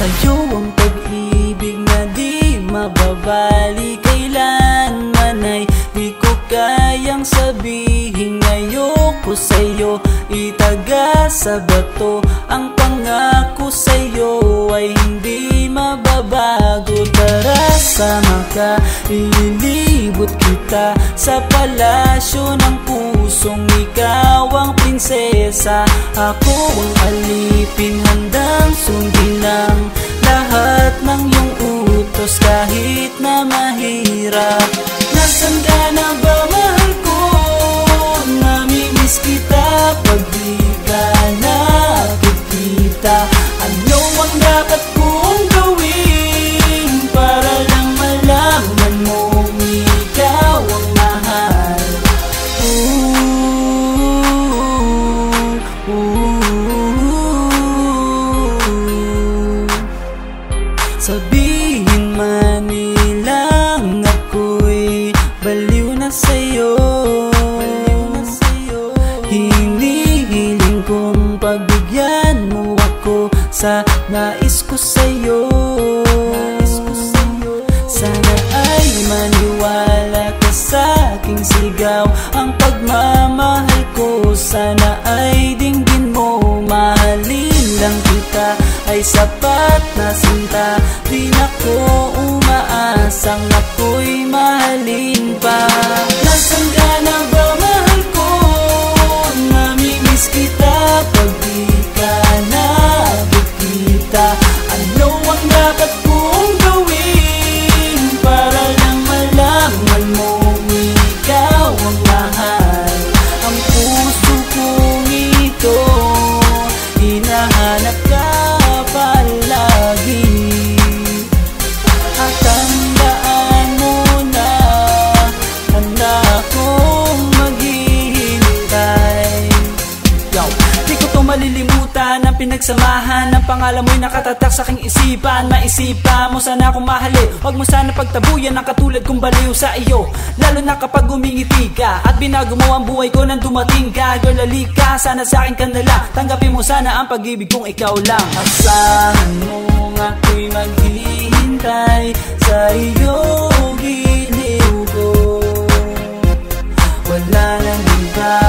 Sa'yo ang pag-ibig na di mababali, kailanman ay di ko kayang sabihin. Ayoko sa'yo itaga sa bato, ang pangako sa'yo ay hindi mababago. Tara sama ka, ililibot kita sa palasyo ng pusong ikaw ang prinsesa. Ako ang alipin, handang sundin ang lahat ng iyong utos kahit na mahirap. Nasaan ka na ba, mahal ko? Namimiss kita pag di ka nakikita. Ano ang dapat kong gawin para lang malaman mo ikaw ang mahal? Sabihin man nilang ako'y baliw na sa'yo, hinihiling kong pagbigyan mo ako sa nais ko sa'yo. Sana ay maniwala ka sa aking sigaw, ang pagmamahal ko sana ay dinggin mo. Mahalin lang kita ay sapat na sinta, di na ko umaasang ako'y mahalin pa. Nasaan ka na ba, mahal ko? Namimiss kita pag di ka nakikita. Ano ang dapat kong gawin para lang malaman mo ikaw ang mahal? Ang puso kong ito hinahanap ka palagi, at tandaan mo na handa akong maghihintay. Yo, di ko to malilimutan ang pinagsamahan ng pangalan mo'y nakatatak sa aking isipan. Maisipan mo sana akong mahalin, huwag mo sana pagtabuyan ang katulad kong baliw sa iyo. Lalo na kapag umingiti ka at binago mo ang buhay ko nang dumating ka. Girl, halika, sana sa akin ka na lang, tanggapin mo sana ang pag-ibig kong ikaw lang. Asahan mo ako'y maghihintay sa iyo, giliw ko. Wala nang iba